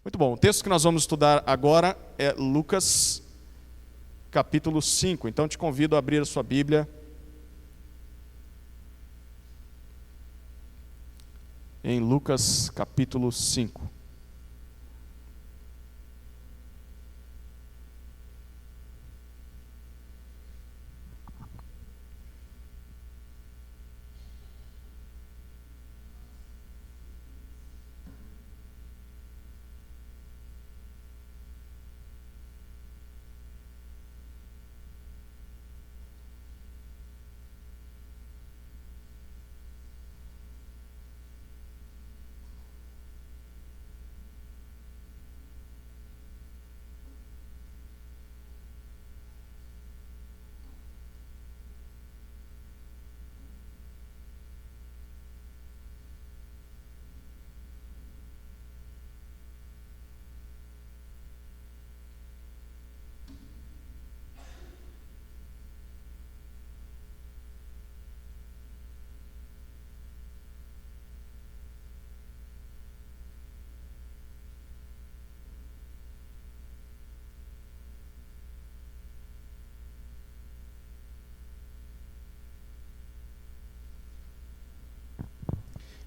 Muito bom, o texto que nós vamos estudar agora é Lucas capítulo 5. Então te convido a abrir a sua Bíblia em Lucas capítulo 5.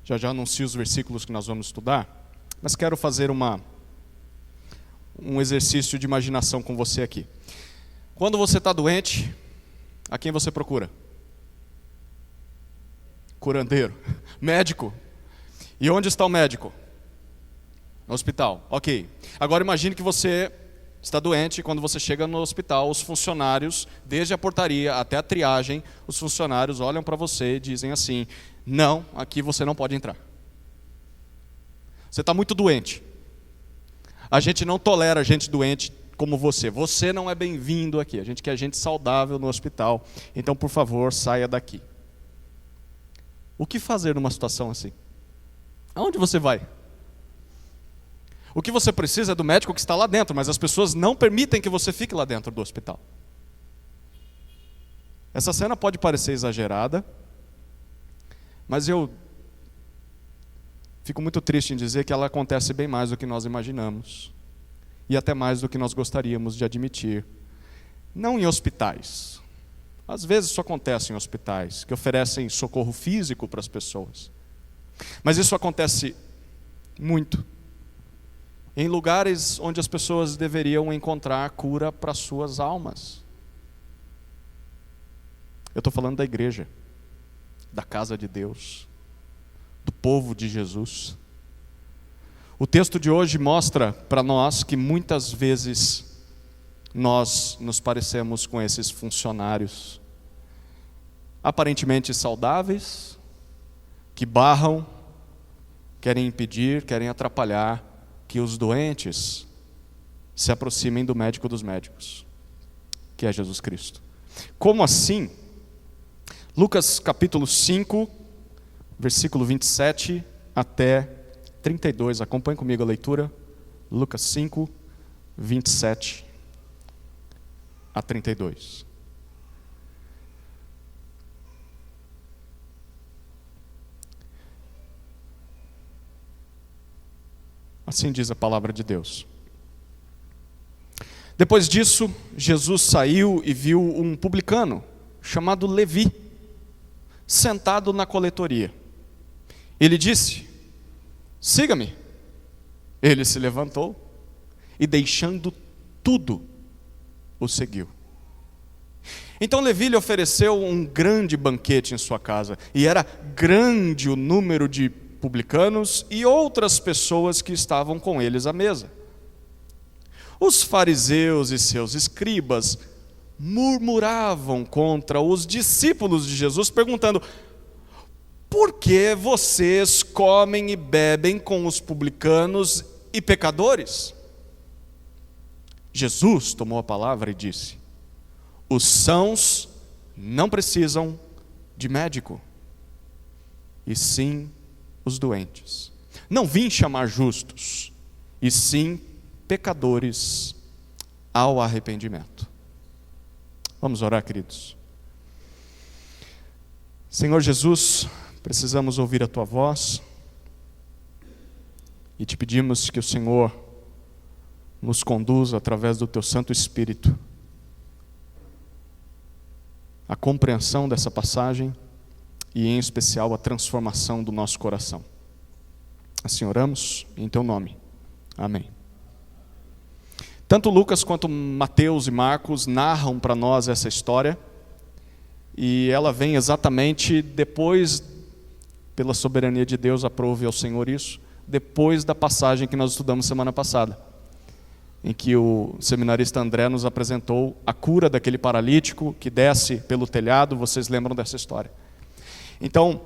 Já anuncio os versículos que nós vamos estudar, mas quero fazer um exercício de imaginação com você aqui. Quando você está doente, a quem você procura? Curandeiro, médico. E onde está o médico? No hospital, ok. Agora imagine que você está doente e quando você chega no hospital, os funcionários, desde a portaria até a triagem, os funcionários olham para você e dizem assim: não, aqui você não pode entrar. Você está muito doente. A gente não tolera gente doente como você. Você não é bem-vindo aqui. A gente quer gente saudável no hospital. Então, por favor, saia daqui. O que fazer numa situação assim? Aonde você vai? O que você precisa é do médico que está lá dentro, mas as pessoas não permitem que você fique lá dentro do hospital. Essa cena pode parecer exagerada, mas eu fico muito triste em dizer que ela acontece bem mais do que nós imaginamos. E até mais do que nós gostaríamos de admitir. Não em hospitais. Às vezes isso acontece em hospitais, que oferecem socorro físico para as pessoas. Mas isso acontece muito em lugares onde as pessoas deveriam encontrar cura para suas almas. Eu estou falando da igreja, da casa de Deus, do povo de Jesus. O texto de hoje mostra para nós que muitas vezes nós nos parecemos com esses funcionários aparentemente saudáveis, que barram, querem impedir, querem atrapalhar que os doentes se aproximem do médico dos médicos, que é Jesus Cristo. Como assim? Lucas capítulo 5, versículo 27 até 32. Acompanhe comigo a leitura. Lucas 5, 27 a 32. Assim diz a palavra de Deus. Depois disso, Jesus saiu e viu um publicano chamado Levi, sentado na coletoria. Ele disse: siga-me. Ele se levantou e, deixando tudo, o seguiu. Então Levi lhe ofereceu um grande banquete em sua casa, e era grande o número de publicanos e outras pessoas que estavam com eles à mesa. Os fariseus e seus escribas murmuravam contra os discípulos de Jesus, perguntando: por que vocês comem e bebem com os publicanos e pecadores? Jesus tomou a palavra e disse: os sãos não precisam de médico, e sim os doentes. Não vim chamar justos, e sim pecadores ao arrependimento. Vamos orar, queridos. Senhor Jesus, precisamos ouvir a Tua voz e te pedimos que o Senhor nos conduz através do Teu Santo Espírito a compreensão dessa passagem e, em especial, a transformação do nosso coração. Assim oramos em Teu nome. Amém. Tanto Lucas quanto Mateus e Marcos narram para nós essa história, e ela vem exatamente depois, pela soberania de Deus, aprove ao Senhor isso, depois da passagem que nós estudamos semana passada, em que o seminarista André nos apresentou a cura daquele paralítico que desce pelo telhado. Vocês lembram dessa história? Então,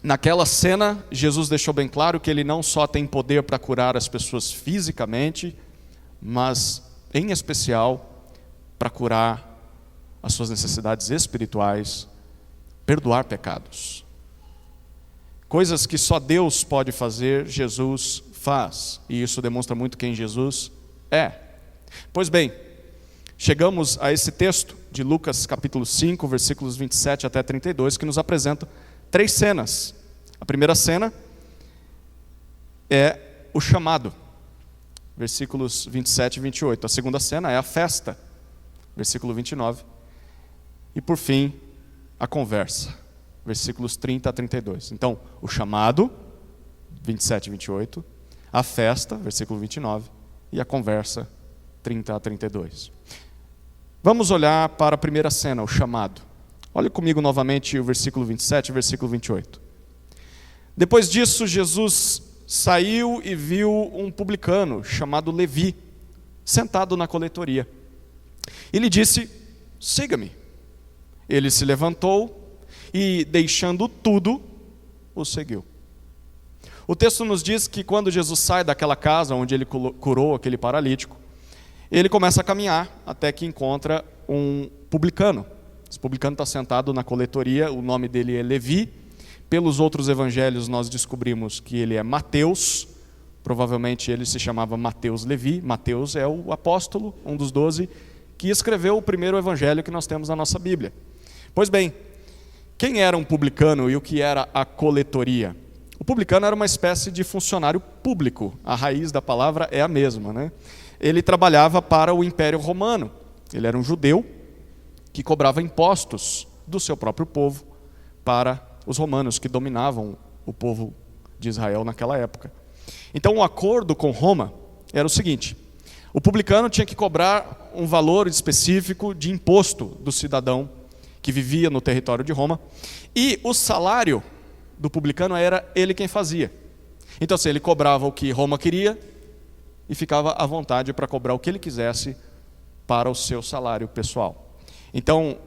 naquela cena, Jesus deixou bem claro que Ele não só tem poder para curar as pessoas fisicamente, mas, em especial, para curar as suas necessidades espirituais, perdoar pecados. Coisas que só Deus pode fazer, Jesus faz. E isso demonstra muito quem Jesus é. Pois bem, chegamos a esse texto de Lucas capítulo 5, versículos 27 até 32, que nos apresenta 3 cenas. A primeira cena é o chamado, versículos 27 e 28. A segunda cena é a festa, versículo 29. E por fim, a conversa, versículos 30 a 32. Então, o chamado, 27 e 28. A festa, versículo 29. E a conversa, 30 a 32. Vamos olhar para a primeira cena, o chamado. Olhe comigo novamente o versículo 27 e o versículo 28. Depois disso, Jesus saiu e viu um publicano chamado Levi, sentado na coletoria. Ele disse: siga-me. Ele se levantou e, deixando tudo, o seguiu. O texto nos diz que quando Jesus sai daquela casa onde ele curou aquele paralítico, ele começa a caminhar até que encontra um publicano. Esse publicano está sentado na coletoria, o nome dele é Levi. Pelos outros evangelhos nós descobrimos que ele é Mateus, provavelmente ele se chamava Mateus Levi. Mateus é o apóstolo, um dos 12, que escreveu o primeiro evangelho que nós temos na nossa Bíblia. Pois bem, quem era um publicano e o que era a coletoria? O publicano era uma espécie de funcionário público, a raiz da palavra é a mesma, né? Ele trabalhava para o Império Romano, ele era um judeu que cobrava impostos do seu próprio povo para os romanos que dominavam o povo de Israel naquela época. Então o acordo com Roma era o seguinte: o publicano tinha que cobrar um valor específico de imposto do cidadão que vivia no território de Roma, e o salário do publicano era ele quem fazia. Então assim, ele cobrava o que Roma queria e ficava à vontade para cobrar o que ele quisesse para o seu salário pessoal. Então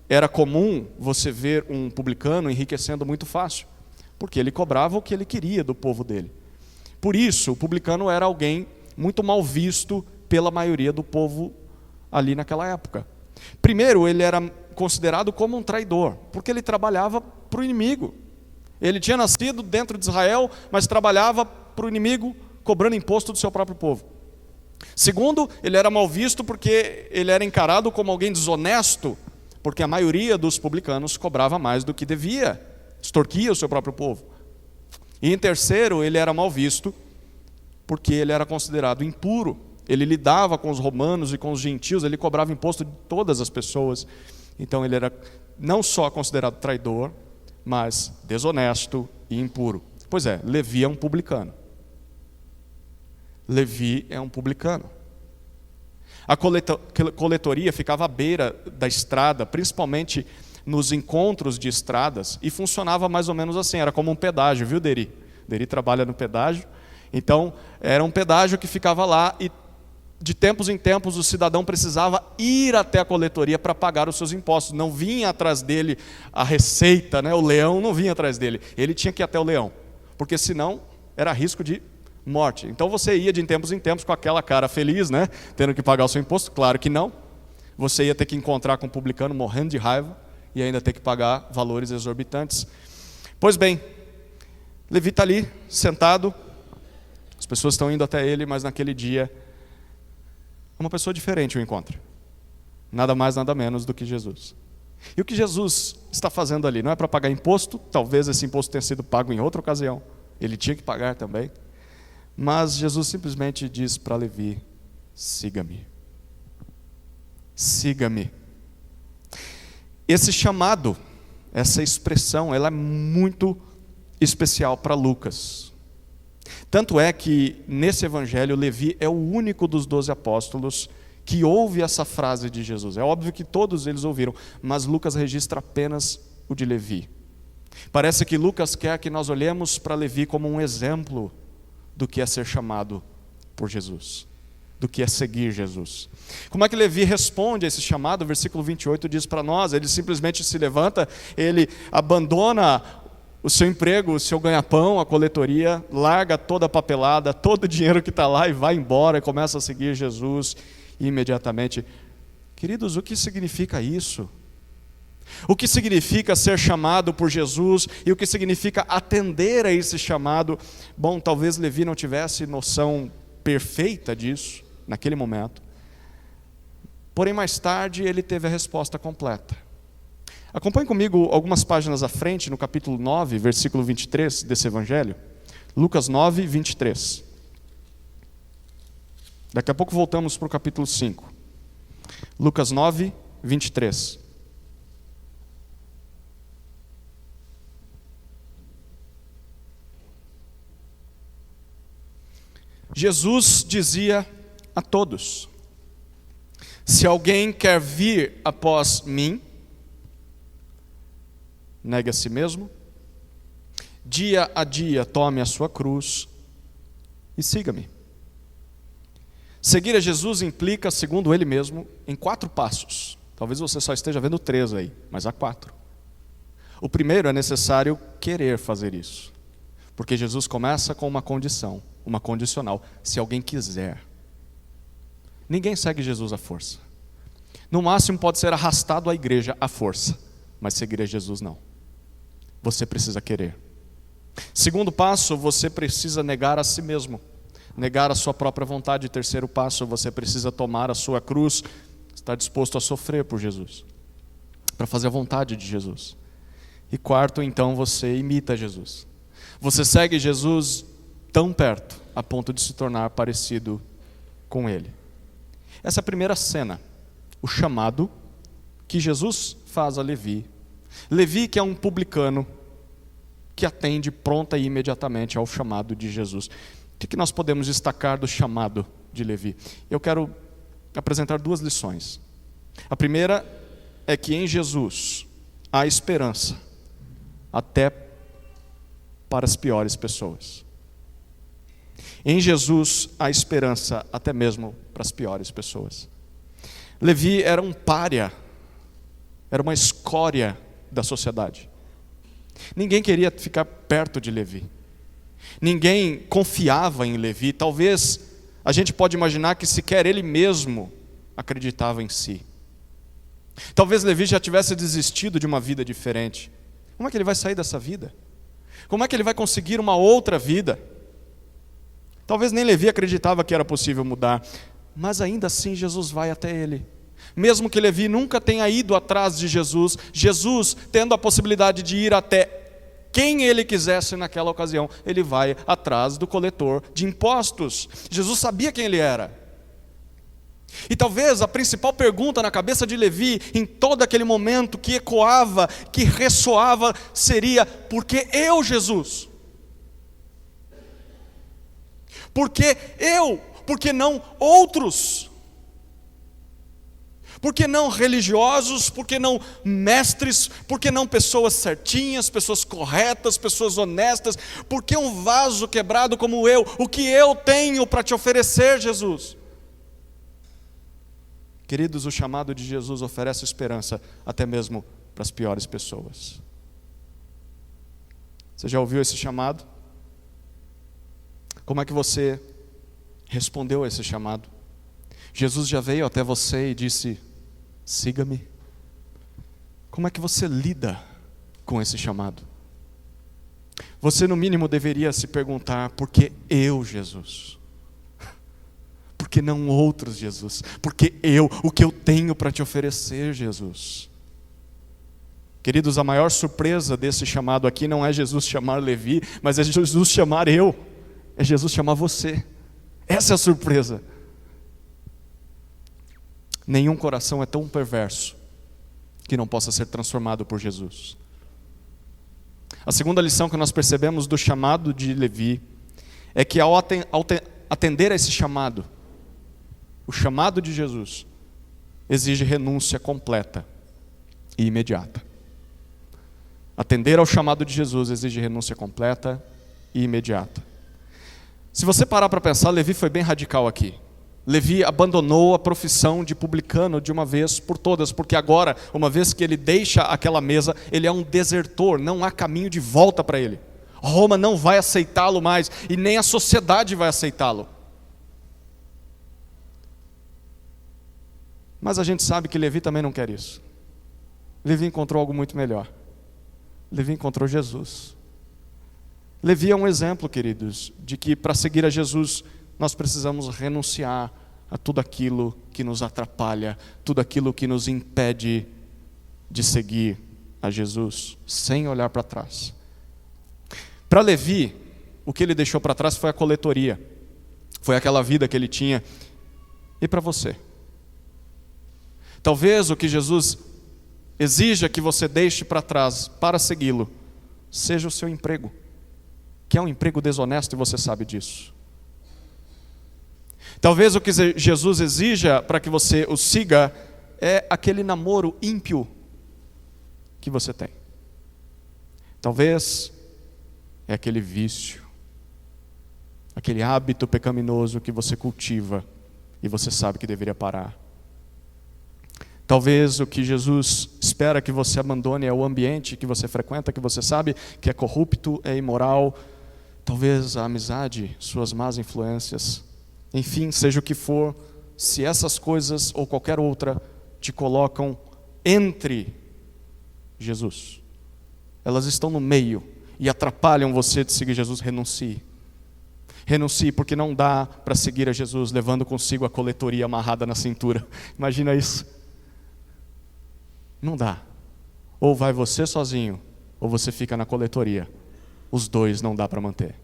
era comum você ver um publicano enriquecendo muito fácil, porque ele cobrava o que ele queria do povo dele. Por isso, o publicano era alguém muito mal visto pela maioria do povo ali naquela época. Primeiro, ele era considerado como um traidor, porque ele trabalhava para o inimigo. Ele tinha nascido dentro de Israel, mas trabalhava para o inimigo, cobrando imposto do seu próprio povo. Segundo, ele era mal visto porque ele era encarado como alguém desonesto, porque a maioria dos publicanos cobrava mais do que devia, extorquia o seu próprio povo. E em terceiro, ele era mal visto porque ele era considerado impuro. Ele lidava com os romanos e com os gentios, ele cobrava imposto de todas as pessoas. Então ele era não só considerado traidor, mas desonesto e impuro. Pois é, Levi é um publicano. Levi é um publicano. A coletoria ficava à beira da estrada, principalmente nos encontros de estradas, e funcionava mais ou menos assim, era como um pedágio, viu, Deri? Deri trabalha no pedágio, então era um pedágio que ficava lá e de tempos em tempos o cidadão precisava ir até a coletoria para pagar os seus impostos. Não vinha atrás dele a receita, né? O leão não vinha atrás dele, ele tinha que ir até o leão, porque senão era risco de morte. Então você ia de tempos em tempos com aquela cara feliz, né? Tendo que pagar o seu imposto? Claro que não. Você ia ter que encontrar com um publicano morrendo de raiva e ainda ter que pagar valores exorbitantes. Pois bem, Levi está ali, sentado, as pessoas estão indo até ele, mas naquele dia uma pessoa diferente o encontra. Nada mais, nada menos do que Jesus. E o que Jesus está fazendo ali? Não é para pagar imposto, talvez esse imposto tenha sido pago em outra ocasião, ele tinha que pagar também. Mas Jesus simplesmente diz para Levi: siga-me. Siga-me. Esse chamado, essa expressão, ela é muito especial para Lucas. Tanto é que nesse evangelho, Levi é o único dos 12 apóstolos que ouve essa frase de Jesus. É óbvio que todos eles ouviram, mas Lucas registra apenas o de Levi. Parece que Lucas quer que nós olhemos para Levi como um exemplo do que é ser chamado por Jesus, do que é seguir Jesus. Como é que Levi responde a esse chamado? O versículo 28 diz para nós, ele simplesmente se levanta, ele abandona o seu emprego, o seu ganha-pão, a coletoria, larga toda a papelada, todo o dinheiro que está lá e vai embora e começa a seguir Jesus imediatamente. Queridos, o que significa isso? O que significa ser chamado por Jesus e o que significa atender a esse chamado? Bom, talvez Levi não tivesse noção perfeita disso naquele momento, porém mais tarde ele teve a resposta completa. Acompanhe comigo algumas páginas à frente, no capítulo 9, versículo 23 desse evangelho. Lucas 9, 23. Daqui a pouco voltamos para o capítulo 5. Lucas 9, 23. Jesus dizia a todos: se alguém quer vir após mim, negue a si mesmo, dia a dia tome a sua cruz e siga-me. Seguir a Jesus implica, segundo ele mesmo, em 4 passos. Talvez você só esteja vendo 3 aí, mas há 4. O primeiro é necessário querer fazer isso, porque Jesus começa com uma condição, uma condicional: se alguém quiser. Ninguém segue Jesus à força. No máximo pode ser arrastado à igreja à força, mas seguir a Jesus não. Você precisa querer. Segundo passo, você precisa negar a si mesmo, negar a sua própria vontade. Terceiro passo, você precisa tomar a sua cruz, estar disposto a sofrer por Jesus, para fazer a vontade de Jesus. E quarto, então, você imita Jesus. Você segue Jesus tão perto, a ponto de se tornar parecido com Ele. Essa é a primeira cena, o chamado que Jesus faz a Levi. Levi, que é um publicano, que atende pronta e imediatamente ao chamado de Jesus. O que nós podemos destacar do chamado de Levi? Eu quero apresentar 2 lições. A primeira é que em Jesus há esperança, até para as piores pessoas. Em Jesus há esperança até mesmo para as piores pessoas. Levi era um pária, era uma escória da sociedade. Ninguém queria ficar perto de Levi. Ninguém confiava em Levi. Talvez a gente pode imaginar que sequer ele mesmo acreditava em si. Talvez Levi já tivesse desistido de uma vida diferente. Como é que ele vai sair dessa vida? Como é que ele vai conseguir uma outra vida? Talvez nem Levi acreditava que era possível mudar, mas ainda assim Jesus vai até ele. Mesmo que Levi nunca tenha ido atrás de Jesus, Jesus, tendo a possibilidade de ir até quem ele quisesse naquela ocasião, ele vai atrás do coletor de impostos. Jesus sabia quem ele era. E talvez a principal pergunta na cabeça de Levi, em todo aquele momento que ecoava, que ressoava, seria: por que eu, Jesus? Por que eu? Por que não outros? Por que não religiosos? Por que não mestres? Por que não pessoas certinhas, pessoas corretas, pessoas honestas? Por que um vaso quebrado como eu? O que eu tenho para te oferecer, Jesus? Queridos, o chamado de Jesus oferece esperança até mesmo para as piores pessoas. Você já ouviu esse chamado? Como é que você respondeu a esse chamado? Jesus já veio até você e disse: siga-me. Como é que você lida com esse chamado? Você no mínimo deveria se perguntar: por que eu, Jesus? Por que não outros, Jesus? Por que eu? O que eu tenho para te oferecer, Jesus? Queridos, a maior surpresa desse chamado aqui não é Jesus chamar Levi, mas é Jesus chamar eu. É Jesus chamar você. Essa é a surpresa. Nenhum coração é tão perverso que não possa ser transformado por Jesus. A segunda lição que nós percebemos do chamado de Levi é que ao atender a esse chamado, o chamado de Jesus exige renúncia completa e imediata. Atender ao chamado de Jesus exige renúncia completa e imediata. Se você parar para pensar, Levi foi bem radical aqui. Levi abandonou a profissão de publicano de uma vez por todas, porque agora, uma vez que ele deixa aquela mesa, ele é um desertor, não há caminho de volta para ele. Roma não vai aceitá-lo mais, e nem a sociedade vai aceitá-lo. Mas a gente sabe que Levi também não quer isso. Levi encontrou algo muito melhor. Levi encontrou Jesus. Levi é um exemplo, queridos, de que para seguir a Jesus nós precisamos renunciar a tudo aquilo que nos atrapalha, tudo aquilo que nos impede de seguir a Jesus, sem olhar para trás. Para Levi, o que ele deixou para trás foi a coletoria, foi aquela vida que ele tinha. E para você? Talvez o que Jesus exija que você deixe para trás para segui-lo seja o seu emprego, que é um emprego desonesto e você sabe disso. Talvez o que Jesus exija para que você o siga é aquele namoro ímpio que você tem. Talvez é aquele vício, aquele hábito pecaminoso que você cultiva e você sabe que deveria parar. Talvez o que Jesus espera que você abandone é o ambiente que você frequenta, que você sabe que é corrupto, é imoral. Talvez a amizade, suas más influências. Enfim, seja o que for, se essas coisas ou qualquer outra te colocam entre Jesus, elas estão no meio e atrapalham você de seguir Jesus, renuncie. Renuncie, porque não dá para seguir a Jesus levando consigo a coletoria amarrada na cintura. Imagina isso. Não dá. Ou vai você sozinho, ou você fica na coletoria. Os dois não dá para manter.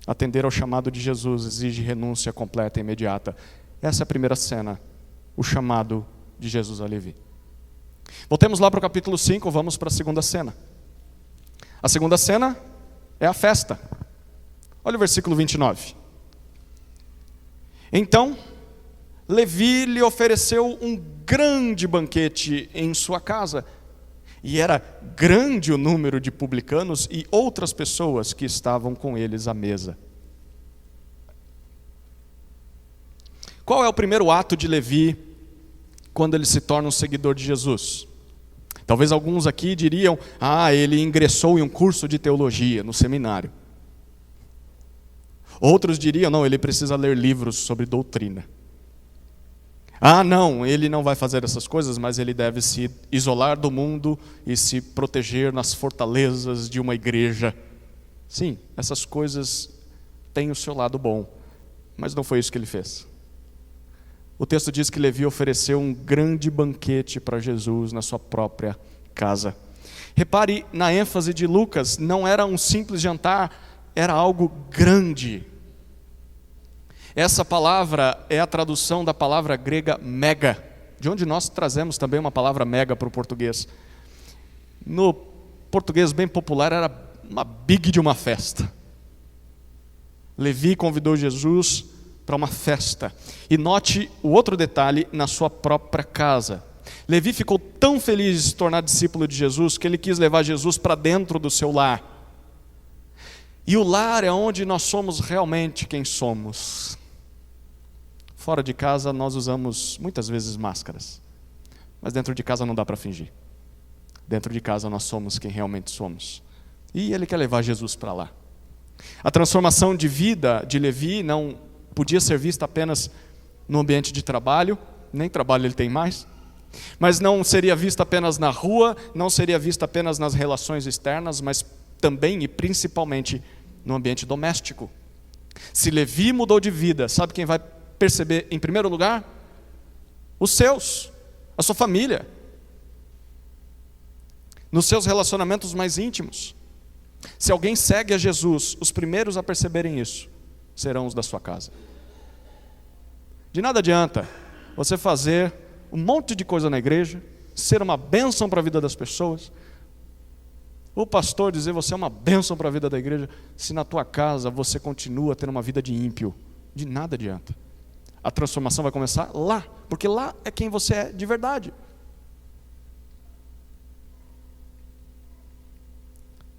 Atender ao chamado de Jesus exige renúncia completa e imediata. Essa é a primeira cena, o chamado de Jesus a Levi. Voltemos lá para o capítulo 5, vamos para a segunda cena. A segunda cena é a festa. Olha o versículo 29. Então, Levi lhe ofereceu um grande banquete em sua casa, e era grande o número de publicanos e outras pessoas que estavam com eles à mesa. Qual é o primeiro ato de Levi quando ele se torna um seguidor de Jesus? Talvez alguns aqui diriam, ele ingressou em um curso de teologia no seminário. Outros diriam, não, ele precisa ler livros sobre doutrina. Não, ele não vai fazer essas coisas, mas ele deve se isolar do mundo e se proteger nas fortalezas de uma igreja. Sim, essas coisas têm o seu lado bom, mas não foi isso que ele fez. O texto diz que Levi ofereceu um grande banquete para Jesus na sua própria casa. Repare na ênfase de Lucas, não era um simples jantar, era algo grande. Essa palavra é a tradução da palavra grega mega, de onde nós trazemos também uma palavra mega para o português. No português bem popular era uma big de uma festa. Levi convidou Jesus para uma festa. E note o outro detalhe, na sua própria casa. Levi ficou tão feliz de se tornar discípulo de Jesus que ele quis levar Jesus para dentro do seu lar. E o lar é onde nós somos realmente quem somos. Fora de casa nós usamos muitas vezes máscaras, mas dentro de casa não dá para fingir. Dentro de casa nós somos quem realmente somos. E ele quer levar Jesus para lá. A transformação de vida de Levi não podia ser vista apenas no ambiente de trabalho, nem trabalho ele tem mais, mas não seria vista apenas na rua, não seria vista apenas nas relações externas, mas também e principalmente no ambiente doméstico. Se Levi mudou de vida, sabe quem vai perceber em primeiro lugar? Os seus, a sua família, nos seus relacionamentos mais íntimos. Se alguém segue a Jesus, os primeiros a perceberem isso serão os da sua casa. De nada adianta você fazer um monte de coisa na igreja, ser uma bênção para a vida das pessoas. O pastor dizer você é uma bênção para a vida da igreja, se na tua casa você continua tendo uma vida de ímpio, de nada adianta. A transformação vai começar lá, porque lá é quem você é de verdade.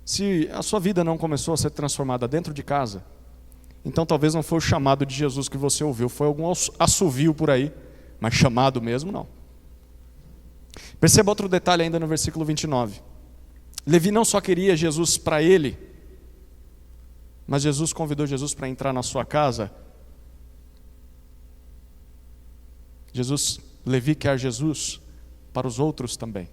Se a sua vida não começou a ser transformada dentro de casa, então talvez não foi o chamado de Jesus que você ouviu, foi algum assovio por aí, mas chamado mesmo não. Perceba outro detalhe ainda no versículo 29. Levi não só queria Jesus para ele, mas Jesus convidou Jesus para entrar na sua casa. Levi quer Jesus para os outros também.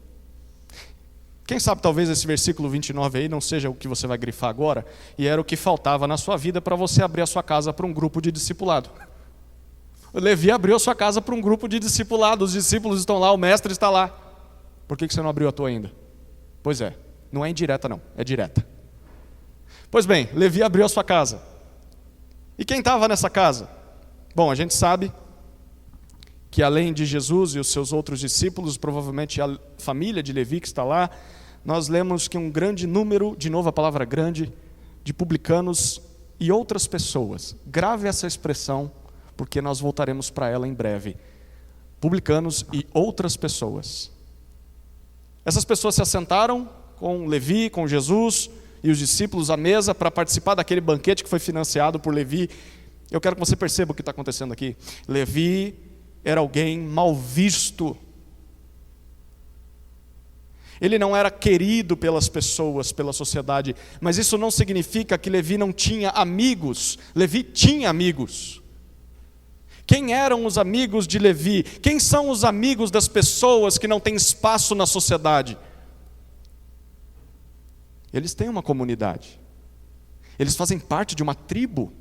Quem sabe talvez esse versículo 29 aí não seja o que você vai grifar agora, e era o que faltava na sua vida para você abrir a sua casa para um grupo de discipulado. O Levi abriu a sua casa para um grupo de discipulado, os discípulos estão lá, o mestre está lá. Por que você não abriu a tua ainda? Pois é, não é indireta não, é direta. Pois bem, Levi abriu a sua casa. E quem estava nessa casa? Bom, a gente sabe que além de Jesus e os seus outros discípulos, provavelmente a família de Levi que está lá, nós lemos que um grande número, de novo a palavra grande, de publicanos e outras pessoas. Grave essa expressão, porque nós voltaremos para ela em breve. Publicanos e outras pessoas. Essas pessoas se assentaram com Levi, com Jesus e os discípulos à mesa para participar daquele banquete que foi financiado por Levi. Eu quero que você perceba o que está acontecendo aqui. Levi era alguém mal visto. Ele não era querido pelas pessoas, pela sociedade, mas isso não significa que Levi não tinha amigos. Levi tinha amigos. Quem eram os amigos de Levi? Quem são os amigos das pessoas que não têm espaço na sociedade? Eles têm uma comunidade. Eles fazem parte de uma tribo.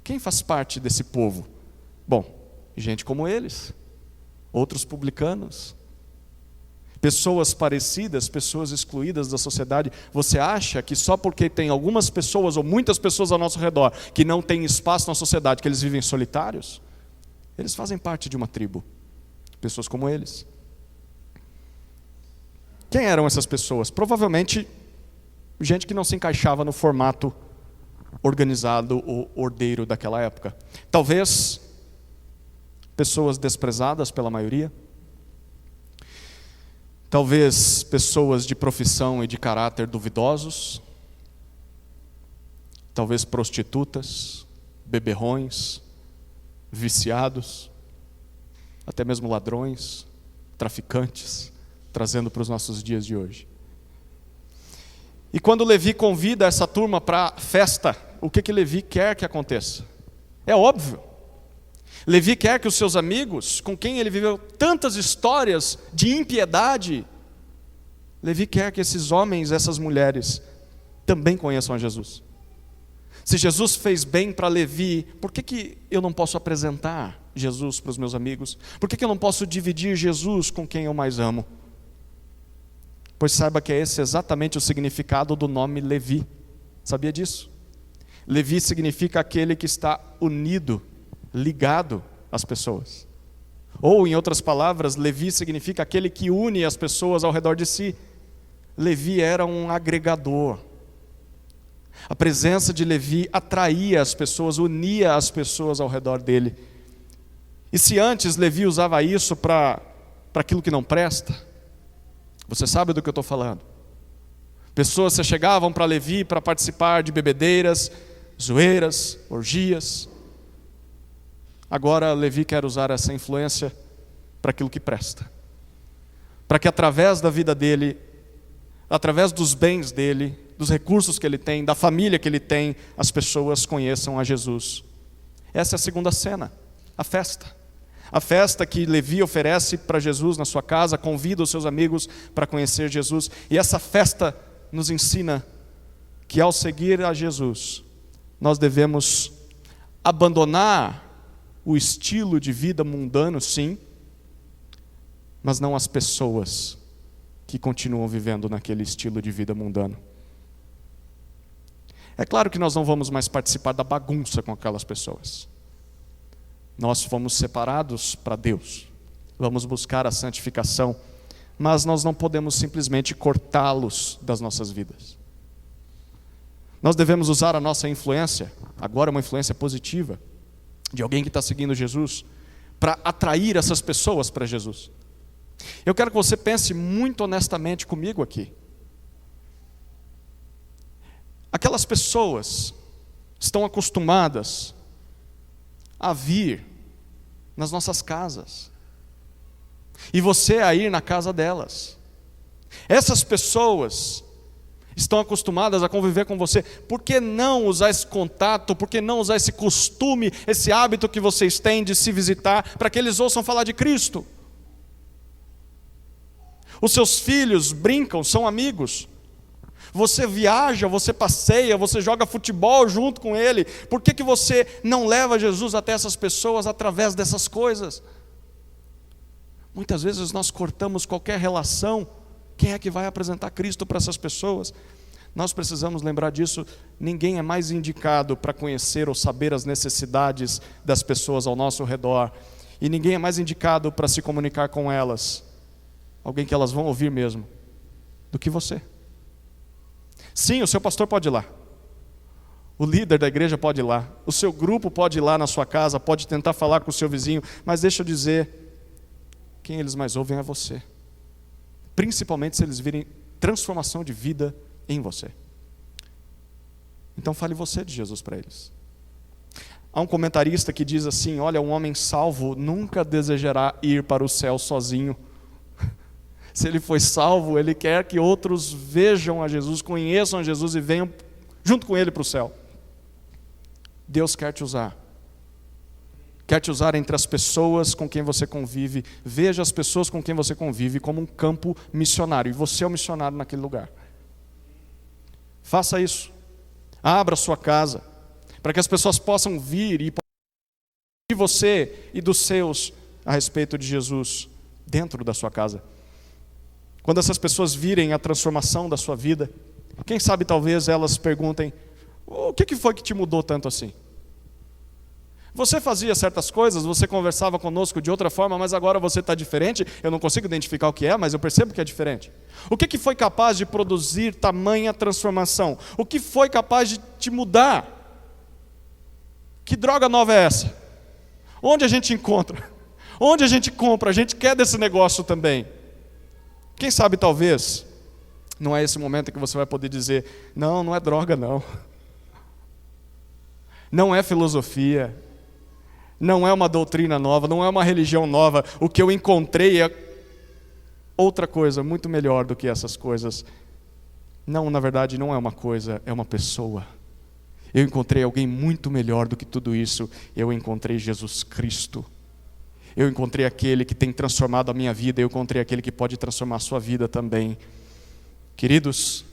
Quem faz parte desse povo? Bom, gente como eles, outros publicanos, pessoas parecidas, pessoas excluídas da sociedade. Você acha que só porque tem algumas pessoas ou muitas pessoas ao nosso redor que não têm espaço na sociedade, que eles vivem solitários? Eles fazem parte de uma tribo, pessoas como eles. Quem eram essas pessoas? Provavelmente gente que não se encaixava no formato organizado ou ordeiro daquela época. Talvez pessoas desprezadas pela maioria. Talvez pessoas de profissão e de caráter duvidosos. Talvez prostitutas, beberrões, viciados, até mesmo ladrões, traficantes, trazendo para os nossos dias de hoje. E quando Levi convida essa turma para a festa, o que Levi quer que aconteça? É óbvio. Levi quer que os seus amigos, com quem ele viveu tantas histórias de impiedade, Levi quer que esses homens, essas mulheres, também conheçam a Jesus. Se Jesus fez bem para Levi, por que eu não posso apresentar Jesus para os meus amigos? Por que eu não posso dividir Jesus com quem eu mais amo? Pois saiba que é esse exatamente o significado do nome Levi. Sabia disso? Levi significa aquele que está unido, ligado às pessoas. Ou, em outras palavras, Levi significa aquele que une as pessoas ao redor de si. Levi era um agregador. A presença de Levi atraía as pessoas, unia as pessoas ao redor dele. E se antes Levi usava isso para aquilo que não presta, você sabe do que eu estou falando. Pessoas se chegavam para Levi para participar de bebedeiras, zoeiras, orgias. Agora Levi quer usar essa influência para aquilo que presta. Para que através da vida dele, através dos bens dele, dos recursos que ele tem, da família que ele tem, as pessoas conheçam a Jesus. Essa é a segunda cena, a festa. A festa que Levi oferece para Jesus na sua casa, convida os seus amigos para conhecer Jesus. E essa festa nos ensina que ao seguir a Jesus, nós devemos abandonar o estilo de vida mundano, sim, mas não as pessoas que continuam vivendo naquele estilo de vida mundano. É claro que nós não vamos mais participar da bagunça com aquelas pessoas. Nós fomos separados para Deus. Vamos buscar a santificação, mas nós não podemos simplesmente cortá-los das nossas vidas. Nós devemos usar a nossa influência, agora uma influência positiva, de alguém que está seguindo Jesus, para atrair essas pessoas para Jesus. Eu quero que você pense muito honestamente comigo aqui. Aquelas pessoas estão acostumadas a vir nas nossas casas, e você a ir na casa delas. Essas pessoas estão acostumadas a conviver com você. Por que não usar esse contato? Por que não usar esse costume, esse hábito que vocês têm de se visitar, para que eles ouçam falar de Cristo? Os seus filhos brincam, são amigos. Você viaja, você passeia, você joga futebol junto com ele. Por que você não leva Jesus até essas pessoas através dessas coisas? Muitas vezes nós cortamos qualquer relação. Quem é que vai apresentar Cristo para essas pessoas? Nós precisamos lembrar disso. Ninguém é mais indicado para conhecer ou saber as necessidades das pessoas ao nosso redor. E ninguém é mais indicado para se comunicar com elas, alguém que elas vão ouvir mesmo, do que você. Sim, o seu pastor pode ir lá. O líder da igreja pode ir lá. O seu grupo pode ir lá na sua casa, pode tentar falar com o seu vizinho. Mas deixa eu dizer, quem eles mais ouvem é você. Principalmente se eles virem transformação de vida em você. Então fale você de Jesus para eles. Há um comentarista que diz assim: olha, um homem salvo nunca desejará ir para o céu sozinho. Se ele foi salvo, ele quer que outros vejam a Jesus, conheçam a Jesus e venham junto com ele para o céu. Deus quer te usar. Quer te usar entre as pessoas com quem você convive. Veja as pessoas com quem você convive como um campo missionário. E você é o missionário naquele lugar. Faça isso. Abra a sua casa, para que as pessoas possam vir e de você e dos seus a respeito de Jesus dentro da sua casa. Quando essas pessoas virem a transformação da sua vida, quem sabe talvez elas perguntem: o que foi que te mudou tanto assim? Você fazia certas coisas, você conversava conosco de outra forma, mas agora você está diferente. Eu não consigo identificar o que é, mas eu percebo que é diferente. O que foi capaz de produzir tamanha transformação? O que foi capaz de te mudar? Que droga nova é essa? Onde a gente encontra? Onde a gente compra? A gente quer desse negócio também. Quem sabe talvez não é esse momento que você vai poder dizer: não, não é droga não. Não é filosofia. Não é uma doutrina nova, não é uma religião nova. O que eu encontrei é outra coisa muito melhor do que essas coisas. Não, na verdade não é uma coisa, é uma pessoa. Eu encontrei alguém muito melhor do que tudo isso. Eu encontrei Jesus Cristo. Eu encontrei aquele que tem transformado a minha vida. Eu encontrei aquele que pode transformar a sua vida também. Queridos,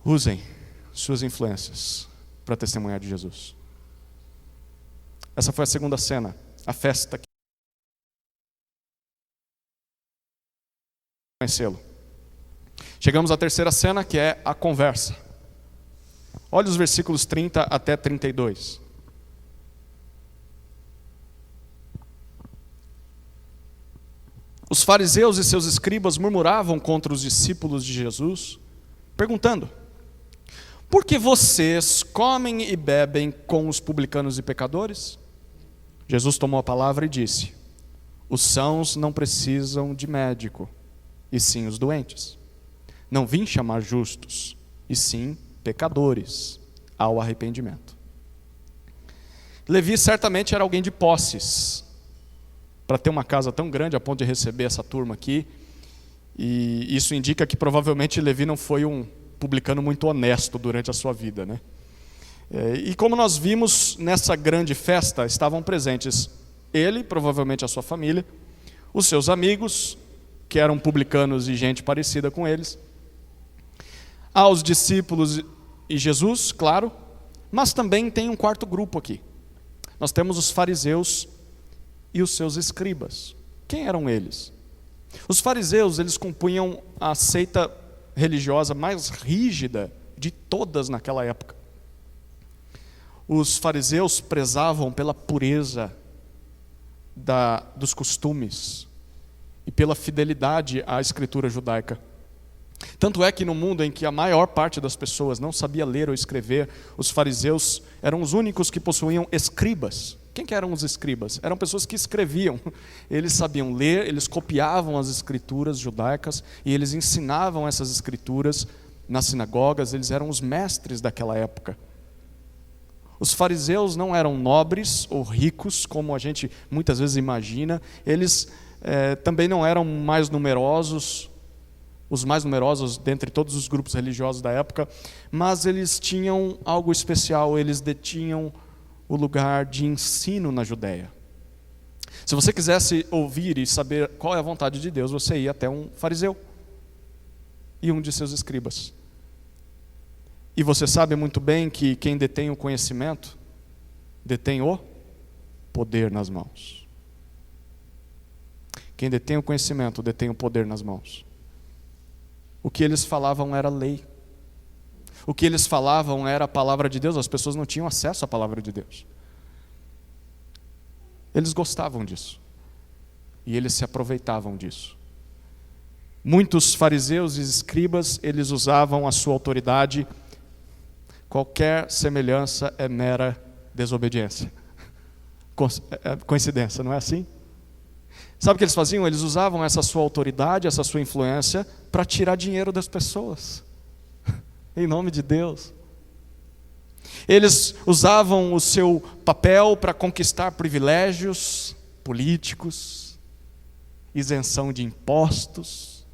usem suas influências para testemunhar de Jesus. Essa foi a segunda cena, a festa. Conhecê-lo. Chegamos à terceira cena, que é a conversa. Olha os versículos 30 até 32. Os fariseus e seus escribas murmuravam contra os discípulos de Jesus, perguntando: por que vocês comem e bebem com os publicanos e pecadores? Jesus tomou a palavra e disse: os sãos não precisam de médico, e sim os doentes. Não vim chamar justos, e sim pecadores ao arrependimento. Levi certamente era alguém de posses, para ter uma casa tão grande a ponto de receber essa turma aqui. E isso indica que provavelmente Levi não foi um publicano muito honesto durante a sua vida, né? E como nós vimos nessa grande festa, estavam presentes ele, provavelmente a sua família, os seus amigos, que eram publicanos e gente parecida com eles, aos discípulos e Jesus, claro, mas também tem um quarto grupo aqui. Nós temos os fariseus e os seus escribas. Quem eram eles? Os fariseus, eles compunham a seita religiosa mais rígida de todas naquela época. Os fariseus prezavam pela pureza dos costumes e pela fidelidade à escritura judaica. Tanto é que no mundo em que a maior parte das pessoas não sabia ler ou escrever, os fariseus eram os únicos que possuíam escribas. Quem que eram os escribas? Eram pessoas que escreviam. Eles sabiam ler, eles copiavam as escrituras judaicas e eles ensinavam essas escrituras nas sinagogas. Eles eram os mestres daquela época. Os fariseus não eram nobres ou ricos, como a gente muitas vezes imagina. Eles também não eram mais numerosos, os mais numerosos dentre todos os grupos religiosos da época, mas eles tinham algo especial, eles detinham o lugar de ensino na Judéia. Se você quisesse ouvir e saber qual é a vontade de Deus, você ia até um fariseu e um de seus escribas. E você sabe muito bem que quem detém o conhecimento, detém o poder nas mãos. Quem detém o conhecimento, detém o poder nas mãos. O que eles falavam era lei. O que eles falavam era a palavra de Deus. As pessoas não tinham acesso à palavra de Deus. Eles gostavam disso. E eles se aproveitavam disso. Muitos fariseus e escribas, eles usavam a sua autoridade. Qualquer semelhança é mera desobediência. Coincidência, não é assim? Sabe o que eles faziam? Eles usavam essa sua autoridade, essa sua influência, para tirar dinheiro das pessoas. Em nome de Deus. Eles usavam o seu papel para conquistar privilégios políticos, isenção de impostos.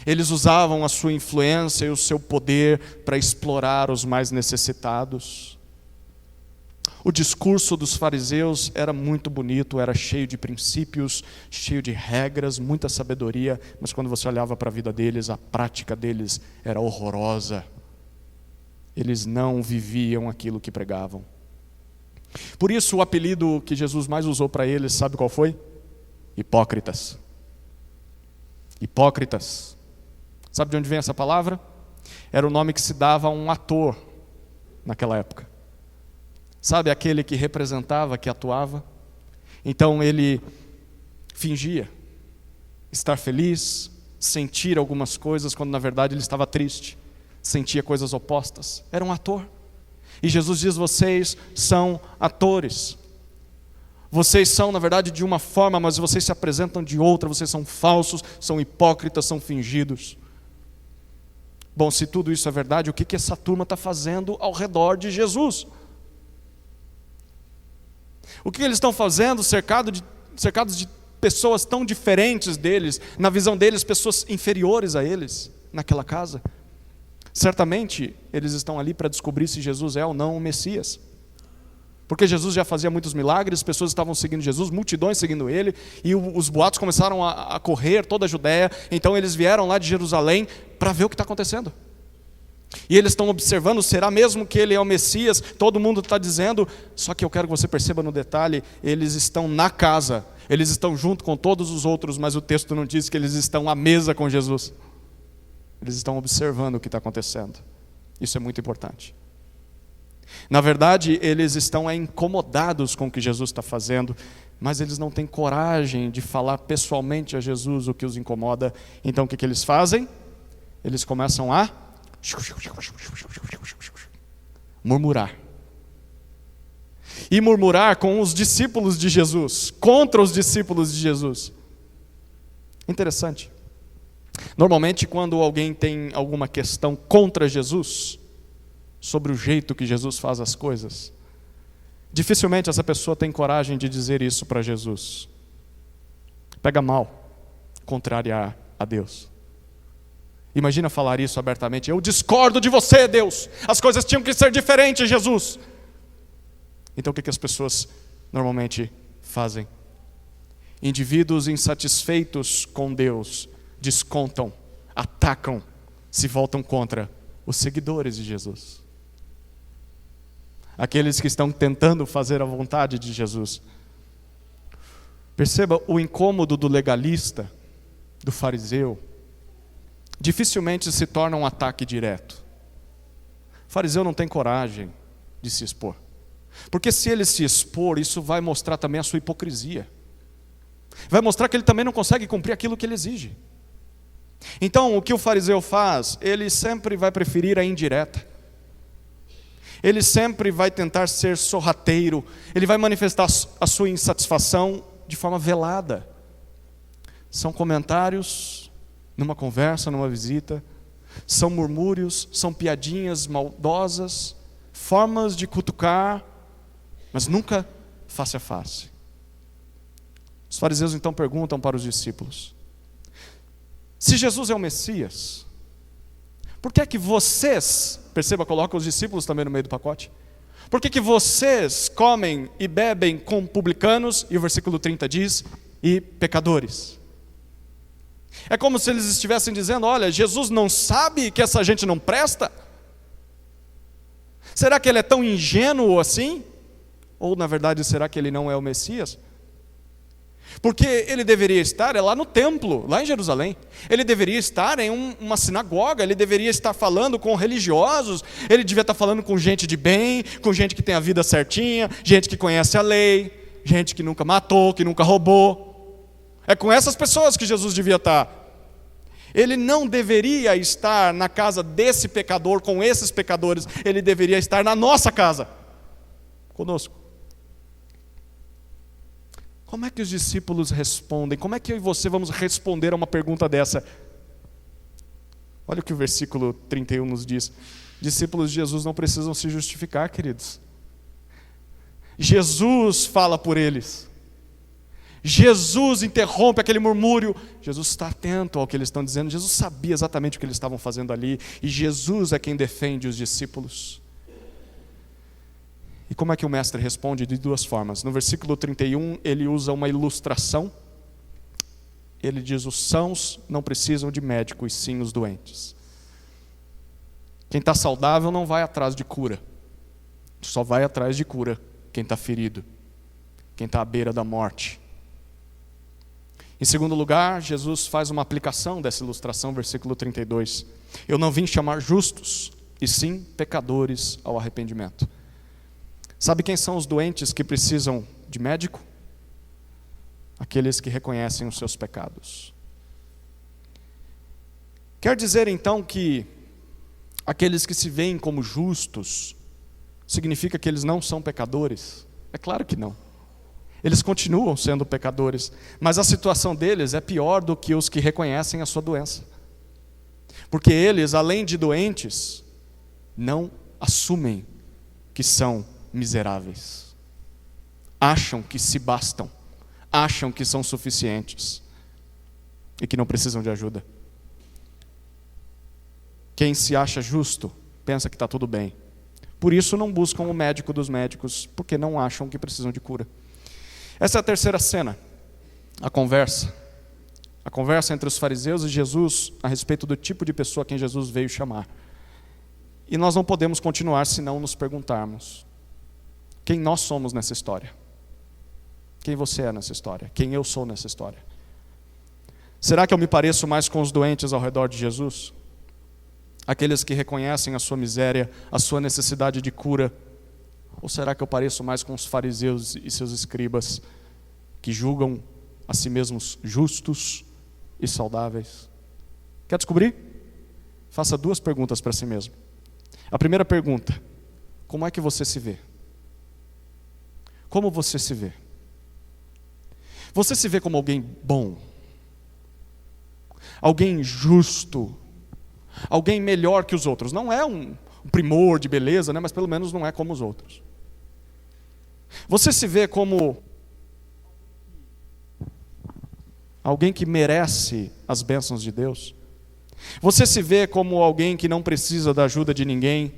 Eles usavam a sua influência e o seu poder para explorar os mais necessitados. O discurso dos fariseus era muito bonito, era cheio de princípios, cheio de regras, muita sabedoria, mas quando você olhava para a vida deles, a prática deles era horrorosa. Eles não viviam aquilo que pregavam. Por isso o apelido que Jesus mais usou para eles, sabe qual foi? Hipócritas. Hipócritas. Sabe de onde vem essa palavra? Era o nome que se dava a um ator naquela época. Sabe aquele que representava, que atuava? Então ele fingia estar feliz, sentir algumas coisas, quando na verdade ele estava triste, sentia coisas opostas. Era um ator. E Jesus diz: vocês são atores. Vocês são, na verdade, de uma forma, mas vocês se apresentam de outra. Vocês são falsos, são hipócritas, são fingidos. Bom, se tudo isso é verdade, o que essa turma está fazendo ao redor de Jesus? O que eles estão fazendo cercados de pessoas tão diferentes deles, na visão deles, pessoas inferiores a eles, naquela casa? Certamente, eles estão ali para descobrir se Jesus é ou não o Messias. Porque Jesus já fazia muitos milagres, pessoas estavam seguindo Jesus, multidões seguindo ele, e os boatos começaram a correr toda a Judéia. Então eles vieram lá de Jerusalém para ver o que está acontecendo. E eles estão observando, será mesmo que ele é o Messias? Todo mundo está dizendo, só que eu quero que você perceba no detalhe, eles estão na casa, eles estão junto com todos os outros, mas o texto não diz que eles estão à mesa com Jesus. Eles estão observando o que está acontecendo. Isso é muito importante. Na verdade, eles estão incomodados com o que Jesus está fazendo, mas eles não têm coragem de falar pessoalmente a Jesus o que os incomoda. Então o que eles fazem? Eles começam a murmurar. E murmurar com os discípulos de Jesus, contra os discípulos de Jesus. Interessante. Normalmente, quando alguém tem alguma questão contra Jesus, sobre o jeito que Jesus faz as coisas, dificilmente essa pessoa tem coragem de dizer isso para Jesus. Pega mal contrariar a Deus. Imagina falar isso abertamente: eu discordo de você, Deus, as coisas tinham que ser diferentes, Jesus. Então o que as pessoas normalmente fazem? Indivíduos insatisfeitos com Deus descontam, atacam, se voltam contra os seguidores de Jesus. Aqueles que estão tentando fazer a vontade de Jesus. Perceba o incômodo do legalista, do fariseu, dificilmente se torna um ataque direto. O fariseu não tem coragem de se expor. Porque se ele se expor, isso vai mostrar também a sua hipocrisia. Vai mostrar que ele também não consegue cumprir aquilo que ele exige. Então, o que o fariseu faz? Ele sempre vai preferir a indireta. Ele sempre vai tentar ser sorrateiro. Ele vai manifestar a sua insatisfação de forma velada. São comentários numa conversa, numa visita. São murmúrios, são piadinhas maldosas, formas de cutucar, mas nunca face a face. Os fariseus então perguntam para os discípulos: se Jesus é o Messias, por que é que vocês, perceba, coloca os discípulos também no meio do pacote, por que vocês comem e bebem com publicanos, e o versículo 30 diz, e pecadores? É como se eles estivessem dizendo: olha, Jesus não sabe que essa gente não presta? Será que ele é tão ingênuo assim? Ou na verdade, será que ele não é o Messias? Porque ele deveria estar lá no templo, lá em Jerusalém. Ele deveria estar em uma sinagoga, ele deveria estar falando com religiosos, ele devia estar falando com gente de bem, com gente que tem a vida certinha, gente que conhece a lei, gente que nunca matou, que nunca roubou. É com essas pessoas que Jesus devia estar. Ele não deveria estar na casa desse pecador, com esses pecadores. Ele deveria estar na nossa casa, conosco. Como é que os discípulos respondem? Como é que eu e você vamos responder a uma pergunta dessa? Olha o que o versículo 31 nos diz. Discípulos de Jesus não precisam se justificar, queridos. Jesus fala por eles. Jesus interrompe aquele murmúrio. Jesus está atento ao que eles estão dizendo. Jesus sabia exatamente o que eles estavam fazendo ali. E Jesus é quem defende os discípulos. E como é que o mestre responde? De duas formas. No versículo 31, ele usa uma ilustração. Ele diz: os sãos não precisam de médico, e sim os doentes. Quem está saudável não vai atrás de cura. Só vai atrás de cura quem está ferido, quem está à beira da morte. Em segundo lugar, Jesus faz uma aplicação dessa ilustração, versículo 32. Eu não vim chamar justos, e sim pecadores ao arrependimento. Sabe quem são os doentes que precisam de médico? Aqueles que reconhecem os seus pecados. Quer dizer então que aqueles que se veem como justos, significa que eles não são pecadores? É claro que não. Eles continuam sendo pecadores, mas a situação deles é pior do que os que reconhecem a sua doença. Porque eles, além de doentes, não assumem que são miseráveis. Acham que se bastam, acham que são suficientes e que não precisam de ajuda. Quem se acha justo, pensa que está tudo bem. Por isso não buscam o médico dos médicos, porque não acham que precisam de cura. Essa é a terceira cena, a conversa. A conversa entre os fariseus e Jesus a respeito do tipo de pessoa a quem Jesus veio chamar. E nós não podemos continuar se não nos perguntarmos: quem nós somos nessa história? Quem você é nessa história? Quem eu sou nessa história? Será que eu me pareço mais com os doentes ao redor de Jesus? Aqueles que reconhecem a sua miséria, a sua necessidade de cura? Ou será que eu pareço mais com os fariseus e seus escribas, que julgam a si mesmos justos e saudáveis? Quer descobrir? Faça duas perguntas para si mesmo. A primeira pergunta: como é que você se vê? Como você se vê? Você se vê como alguém bom? Alguém justo? Alguém melhor que os outros? Não é um primor de beleza, né? Mas pelo menos não é como os outros. Você se vê como alguém que merece as bênçãos de Deus? Você se vê como alguém que não precisa da ajuda de ninguém,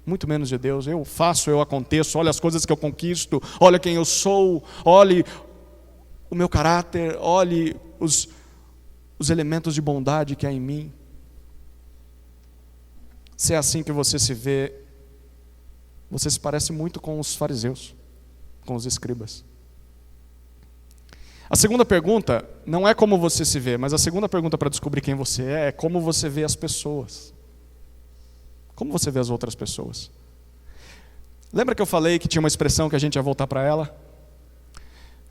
muito menos de Deus? Eu faço, eu aconteço, olha as coisas que eu conquisto, olha quem eu sou, olhe o meu caráter, olhe os elementos de bondade que há em mim. Se é assim que você se vê, você se parece muito com os fariseus, com os escribas. A segunda pergunta não é como você se vê, mas a segunda pergunta para descobrir quem você é como você vê as pessoas. Como você vê as outras pessoas? Lembra que eu falei que tinha uma expressão que a gente ia voltar para ela?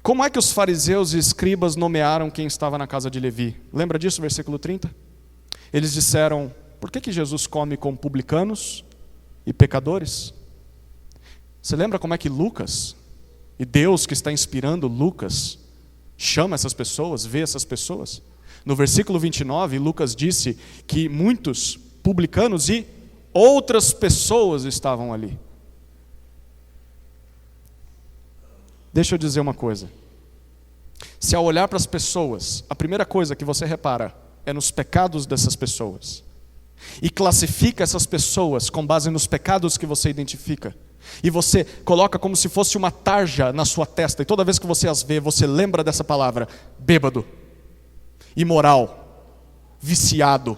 Como é que os fariseus e escribas nomearam quem estava na casa de Levi? Lembra disso, versículo 30? Eles disseram: por que Jesus come com publicanos e pecadores? Você lembra como é que Lucas, e Deus que está inspirando Lucas, chama essas pessoas, vê essas pessoas? No versículo 29, Lucas disse que muitos publicanos e outras pessoas estavam ali. Deixa eu dizer uma coisa. Se ao olhar para as pessoas, a primeira coisa que você repara é nos pecados dessas pessoas, e classifica essas pessoas com base nos pecados que você identifica, e você coloca como se fosse uma tarja na sua testa, e toda vez que você as vê, você lembra dessa palavra: bêbado, imoral, viciado,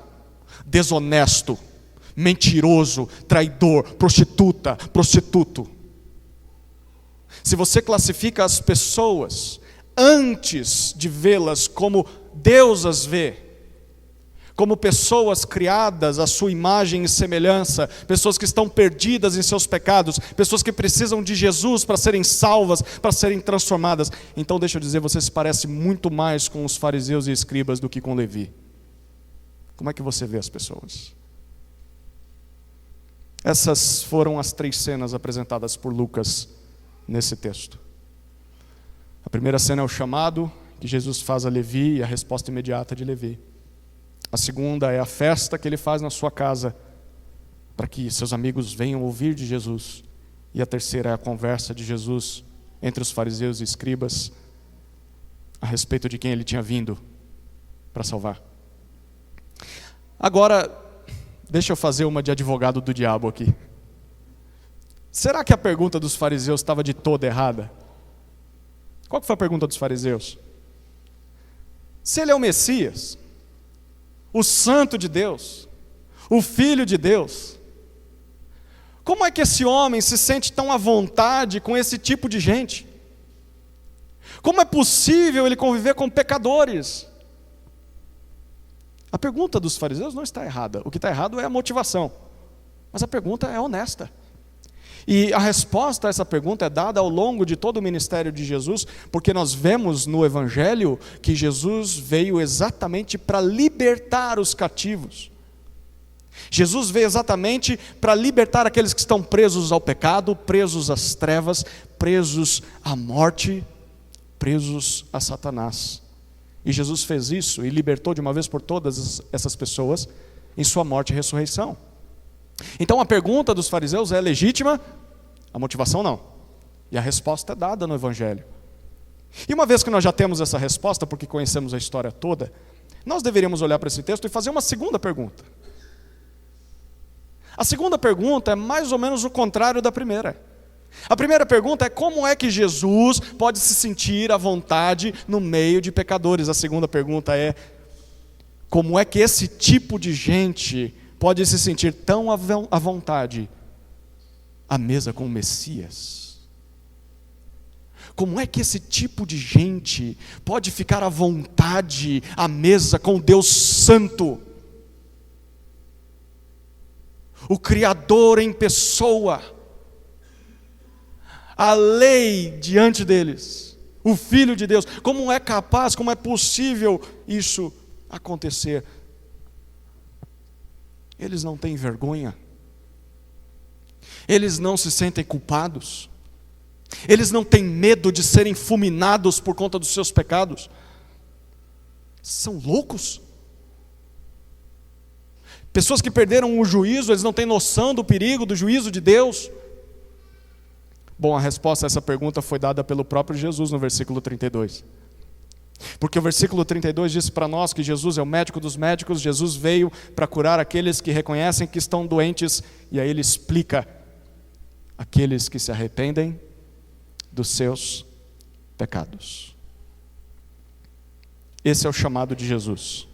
desonesto, mentiroso, traidor, prostituta, prostituto. Se você classifica as pessoas antes de vê-las como Deus as vê, como pessoas criadas à sua imagem e semelhança, pessoas que estão perdidas em seus pecados, pessoas que precisam de Jesus para serem salvas, para serem transformadas, então deixa eu dizer, você se parece muito mais com os fariseus e escribas do que com Levi. Como é que você vê as pessoas? Essas foram as 3 cenas apresentadas por Lucas nesse texto. A primeira cena é o chamado que Jesus faz a Levi e a resposta imediata de Levi. A segunda é a festa que ele faz na sua casa para que seus amigos venham ouvir de Jesus. E a terceira é a conversa de Jesus entre os fariseus e escribas a respeito de quem ele tinha vindo para salvar. Agora, deixa eu fazer uma de advogado do diabo aqui. Será que a pergunta dos fariseus estava de toda errada? Qual que foi a pergunta dos fariseus? Se ele é o Messias, o Santo de Deus, o Filho de Deus, como é que esse homem se sente tão à vontade com esse tipo de gente? Como é possível ele conviver com pecadores? A pergunta dos fariseus não está errada. O que está errado é a motivação. Mas a pergunta é honesta. E a resposta a essa pergunta é dada ao longo de todo o ministério de Jesus, porque nós vemos no Evangelho que Jesus veio exatamente para libertar os cativos. Jesus veio exatamente para libertar aqueles que estão presos ao pecado, presos às trevas, presos à morte, presos a Satanás. E Jesus fez isso e libertou de uma vez por todas essas pessoas em sua morte e ressurreição. Então a pergunta dos fariseus é legítima, a motivação não. E a resposta é dada no Evangelho. E uma vez que nós já temos essa resposta, porque conhecemos a história toda, nós deveríamos olhar para esse texto e fazer uma segunda pergunta. A segunda pergunta é mais ou menos o contrário da primeira. A primeira pergunta é: como é que Jesus pode se sentir à vontade no meio de pecadores? A segunda pergunta é: como é que esse tipo de gente pode se sentir tão à vontade à mesa com o Messias? Como é que esse tipo de gente pode ficar à vontade à mesa com Deus Santo? O Criador em pessoa, a lei diante deles, o Filho de Deus. Como é capaz, como é possível isso acontecer? Eles não têm vergonha, eles não se sentem culpados, eles não têm medo de serem fulminados por conta dos seus pecados. São loucos. Pessoas que perderam o juízo, eles não têm noção do perigo do juízo de Deus. Bom, a resposta a essa pergunta foi dada pelo próprio Jesus no versículo 32. Porque o versículo 32 diz para nós que Jesus é o médico dos médicos, Jesus veio para curar aqueles que reconhecem que estão doentes, e aí ele explica: aqueles que se arrependem dos seus pecados. Esse é o chamado de Jesus.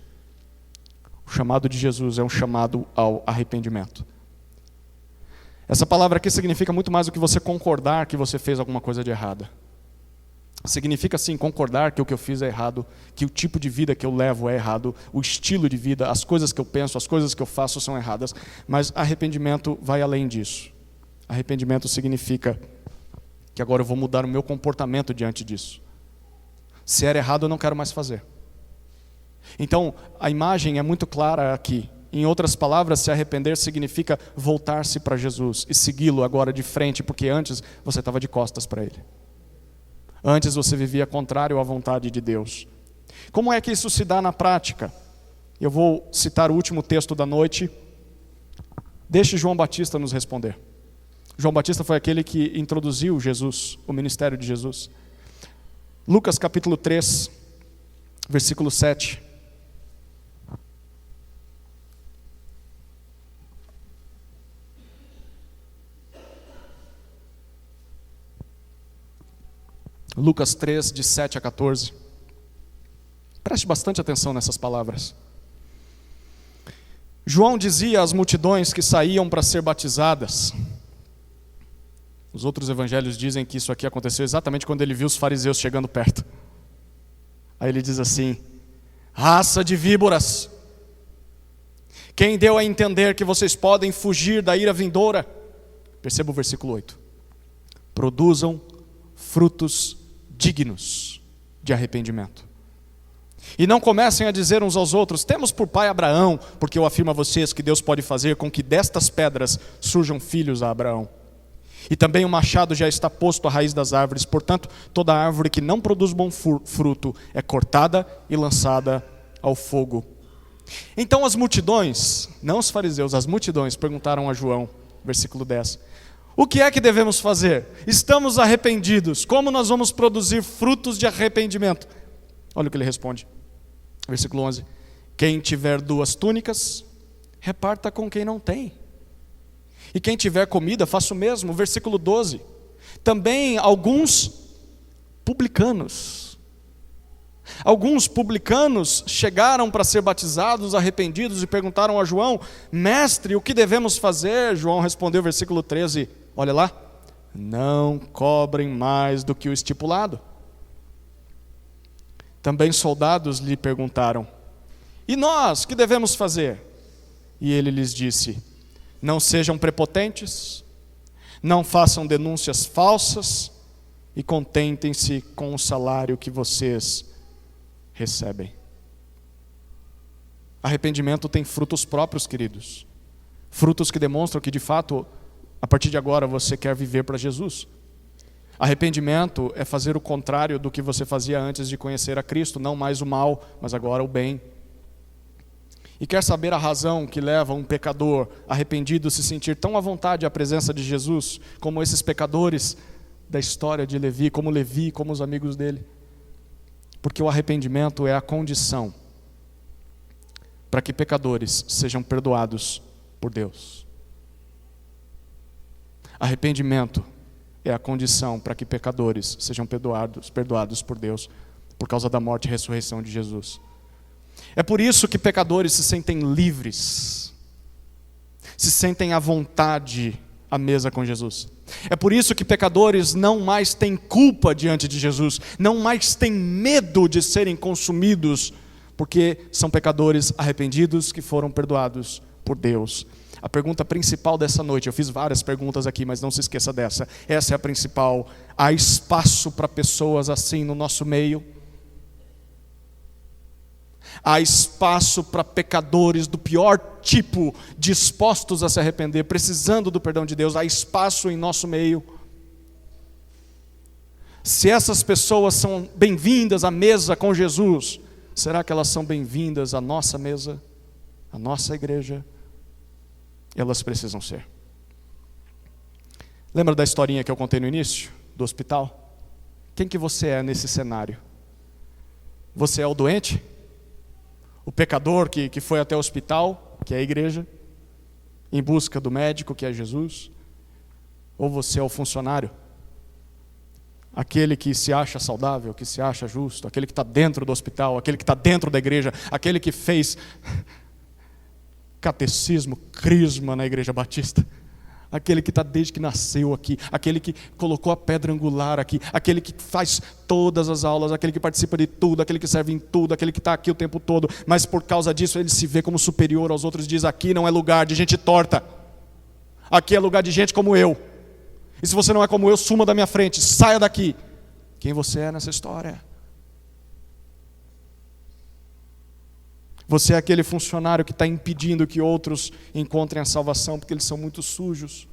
O chamado de Jesus é um chamado ao arrependimento. Essa palavra aqui significa muito mais do que você concordar que você fez alguma coisa de errada. Significa sim concordar que o que eu fiz é errado, que o tipo de vida que eu levo é errado, o estilo de vida, as coisas que eu penso, as coisas que eu faço são erradas. Mas arrependimento vai além disso. Arrependimento significa que agora eu vou mudar o meu comportamento diante disso. Se era errado, eu não quero mais fazer. Então, a imagem é muito clara aqui. Em outras palavras, se arrepender significa voltar-se para Jesus e segui-lo agora de frente, porque antes você estava de costas para Ele. Antes você vivia contrário à vontade de Deus. Como é que isso se dá na prática? Eu vou citar o último texto da noite. Deixe João Batista nos responder. João Batista foi aquele que introduziu Jesus, o ministério de Jesus. Lucas capítulo 3, versículo 7. Lucas 3, de 7 a 14. Preste bastante atenção nessas palavras. João dizia às multidões que saíam para ser batizadas. Os outros evangelhos dizem que isso aqui aconteceu exatamente quando ele viu os fariseus chegando perto. Aí ele diz assim: raça de víboras, quem deu a entender que vocês podem fugir da ira vindoura? Perceba o versículo 8. Produzam frutos dignos de arrependimento. E não comecem a dizer uns aos outros: temos por pai Abraão, porque eu afirmo a vocês que Deus pode fazer com que destas pedras surjam filhos a Abraão. E também o machado já está posto à raiz das árvores, portanto, toda árvore que não produz bom fruto é cortada e lançada ao fogo. Então as multidões, não os fariseus, as multidões perguntaram a João, versículo 10, o que é que devemos fazer? Estamos arrependidos, como nós vamos produzir frutos de arrependimento? Olha o que ele responde, versículo 11, quem tiver 2 túnicas, reparta com quem não tem. E quem tiver comida, faça o mesmo. Versículo 12. Também alguns publicanos chegaram para ser batizados, arrependidos, e perguntaram a João: mestre, o que devemos fazer? João respondeu, versículo 13, olha lá: não cobrem mais do que o estipulado. Também soldados lhe perguntaram: e nós, que devemos fazer? E ele lhes disse: não sejam prepotentes, não façam denúncias falsas e contentem-se com o salário que vocês recebem. Arrependimento tem frutos próprios, queridos. Frutos que demonstram que, de fato, a partir de agora você quer viver para Jesus. Arrependimento é fazer o contrário do que você fazia antes de conhecer a Cristo, não mais o mal, mas agora o bem. E quer saber a razão que leva um pecador arrependido a se sentir tão à vontade à presença de Jesus, como esses pecadores da história de Levi, como os amigos dele? Porque o arrependimento é a condição para que pecadores sejam perdoados por Deus. Arrependimento é a condição para que pecadores sejam perdoados por Deus, por causa da morte e ressurreição de Jesus. É por isso que pecadores se sentem livres, se sentem à vontade à mesa com Jesus. É por isso que pecadores não mais têm culpa diante de Jesus, não mais têm medo de serem consumidos, porque são pecadores arrependidos que foram perdoados por Deus. A pergunta principal dessa noite, eu fiz várias perguntas aqui, mas não se esqueça dessa. Essa é a principal. Há espaço para pessoas assim no nosso meio? Há espaço para pecadores do pior tipo, dispostos a se arrepender, precisando do perdão de Deus? Há espaço em nosso meio? Se essas pessoas são bem-vindas à mesa com Jesus, será que elas são bem-vindas à nossa mesa, à nossa igreja? Elas precisam ser. Lembra da historinha que eu contei no início, do hospital? Quem que você é nesse cenário? Você é o doente? O pecador que foi até o hospital, que é a igreja, em busca do médico, que é Jesus? Ou você é o funcionário? Aquele que se acha saudável, que se acha justo, aquele que está dentro do hospital, aquele que está dentro da igreja, aquele que fez catecismo, crisma na igreja batista, aquele que está desde que nasceu aqui, aquele que colocou a pedra angular aqui, aquele que faz todas as aulas, aquele que participa de tudo, aquele que serve em tudo, aquele que está aqui o tempo todo, mas por causa disso ele se vê como superior aos outros, diz: aqui não é lugar de gente torta, aqui é lugar de gente como eu, E se você não é como eu, suma da minha frente, saia daqui. Quem você é nessa história? Você é aquele funcionário que está impedindo que outros encontrem a salvação porque eles são muito sujos.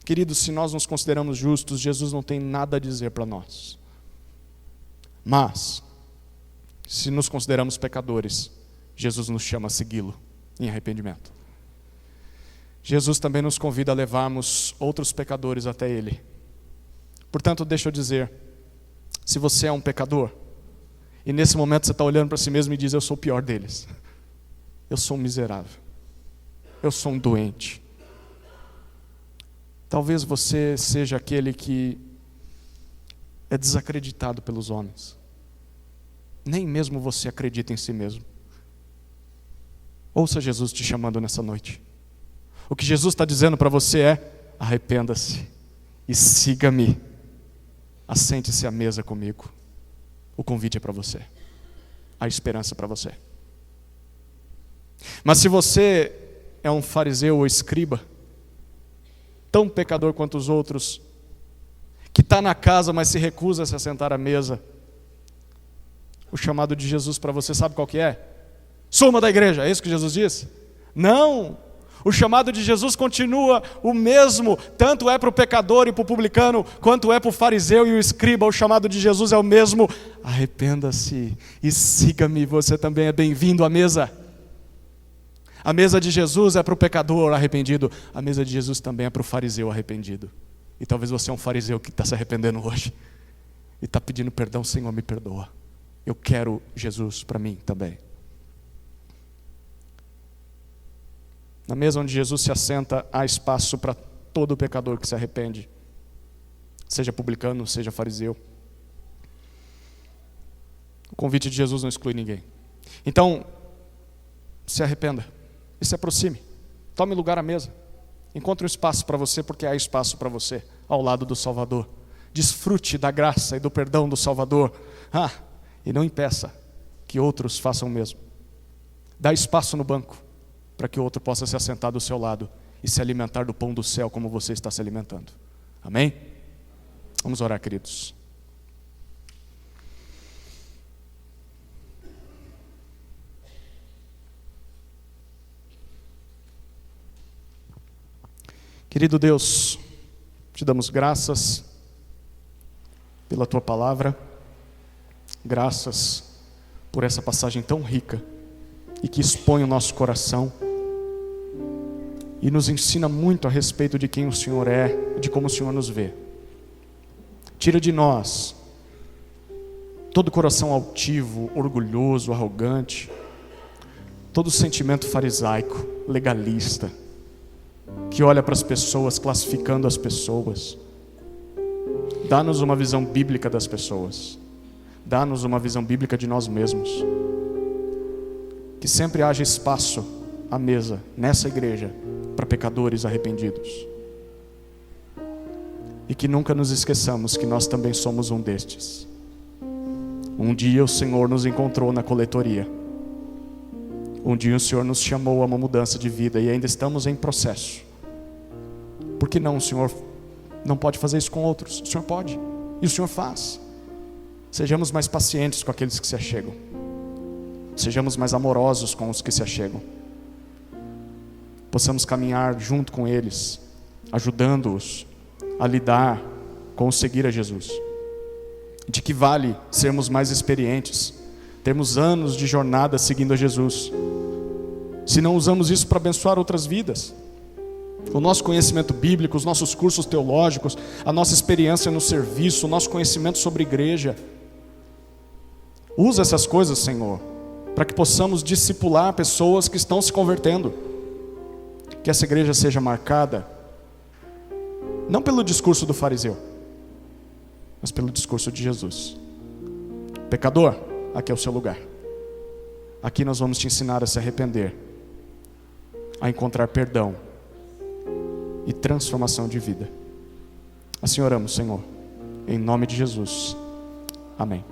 Queridos, se nós nos consideramos justos, Jesus não tem nada a dizer para nós. Mas, se nos consideramos pecadores, Jesus nos chama a segui-lo em arrependimento. Jesus também nos convida a levarmos outros pecadores até Ele. Portanto, deixa eu dizer, se você é um pecador, e nesse momento você está olhando para si mesmo e diz, eu sou o pior deles. Eu sou um miserável. Eu sou um doente. Talvez você seja aquele que é desacreditado pelos homens. Nem mesmo você acredita em si mesmo. Ouça Jesus te chamando nessa noite. O que Jesus está dizendo para você é, arrependa-se e siga-me. Assente-se à mesa comigo. O convite é para você. A esperança é para você. Mas se você é um fariseu ou escriba, tão pecador quanto os outros, que está na casa, mas se recusa a se assentar à mesa, o chamado de Jesus para você, sabe qual que é? Suma da igreja, é isso que Jesus disse? Não! O chamado de Jesus continua o mesmo, tanto é para o pecador e para o publicano, quanto é para o fariseu e o escriba. O chamado de Jesus é o mesmo. Arrependa-se e siga-me, você também é bem-vindo à mesa. A mesa de Jesus é para o pecador arrependido, a mesa de Jesus também é para o fariseu arrependido. E talvez você é um fariseu que está se arrependendo hoje e está pedindo perdão, Senhor, me perdoa. Eu quero Jesus para mim também. Na mesa onde Jesus se assenta, há espaço para todo pecador que se arrepende, seja publicano, seja fariseu. O convite de Jesus não exclui ninguém. Então, se arrependa e se aproxime. Tome lugar à mesa. Encontre um espaço para você, porque há espaço para você ao lado do Salvador. Desfrute da graça e do perdão do Salvador. E não impeça que outros façam o mesmo. Dá espaço no banco para que o outro possa se assentar do seu lado e se alimentar do pão do céu como você está se alimentando. Amém? Vamos orar, queridos. Querido Deus, te damos graças pela Tua palavra, graças por essa passagem tão rica e que expõe o nosso coração e nos ensina muito a respeito de quem o Senhor é e de como o Senhor nos vê. Tira de nós todo coração altivo, orgulhoso, arrogante, todo sentimento farisaico, legalista, que olha para as pessoas, classificando as pessoas. Dá-nos uma visão bíblica das pessoas. Dá-nos uma visão bíblica de nós mesmos. Que sempre haja espaço à mesa, nessa igreja, para pecadores arrependidos. E que nunca nos esqueçamos que nós também somos um destes. Um dia o Senhor nos encontrou na coletoria. Um dia o Senhor nos chamou a uma mudança de vida e ainda estamos em processo. Por que não o Senhor não pode fazer isso com outros? O Senhor pode, e o Senhor faz. Sejamos mais pacientes com aqueles que se achegam. Sejamos mais amorosos com os que se achegam. Possamos caminhar junto com eles, ajudando-os a lidar com o seguir a Jesus. De que vale sermos mais experientes, termos anos de jornada seguindo a Jesus, se não usamos isso para abençoar outras vidas? O nosso conhecimento bíblico, os nossos cursos teológicos, a nossa experiência no serviço, o nosso conhecimento sobre igreja. Usa essas coisas, Senhor, para que possamos discipular pessoas que estão se convertendo. Que essa igreja seja marcada, não pelo discurso do fariseu, mas pelo discurso de Jesus. Pecador, aqui é o seu lugar. Aqui nós vamos te ensinar a se arrepender, a encontrar perdão e transformação de vida. Assim oramos, Senhor, em nome de Jesus. Amém.